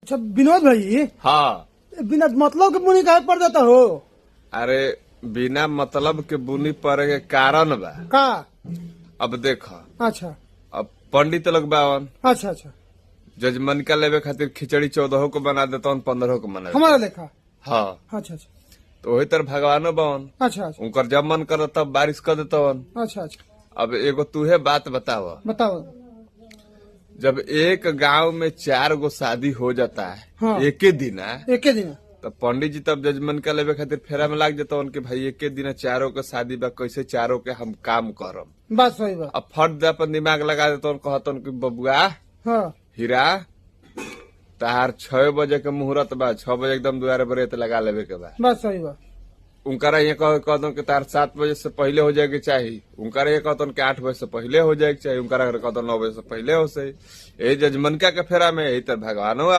अच्छा विनोद भाई, हाँ। बिना मतलब के बुनी काहे पड़ जाता हो? अरे बिना मतलब के बुनी पड़े के कारण बा। का? अब देख, अच्छा अब पंडित लोग बावन अच्छा अच्छा। जजमनका लेवे खातिर खिचड़ी 14 को बना देता 15 को बना हमारा देता। लेखा। हाँ, अच्छा अच्छा तो वही तरह भगवानो बावन अच्छा अच्छा उनकर जब मन कर तब बारिश कर देता। अच्छा अच्छा। अब एगो तूहे बात बताव, बताओ। जब एक गांव में 4 गो शादी हो जाता है हाँ। एके दिन है, एक ही दिन? तो पंडित जी तब जजमन का लेवे खातिर फेरा में लाग जाता उनके भाई एके दिन 4 के शादी बा, कैसे 4 के हम काम करम। बात सही बा। अब फट दे अपन दिमाग लगा देता कहता कि बबुआ हाँ हीरा तार 6 बजे के मुहूर्त बा, 6 बजे एकदम दुआरे बरेत लगा लेवे के बा। बात सही बा। उनका ये कह दो कि तार 7 बजे से पहले हो जाए के चाहिए, उनका ये कहता कि 8 बजे से पहले हो जाए के चाहिए, उनका कहता 9 बजे से पहले हो सही। यही जजमनका के फेरा में यही तर भगवानो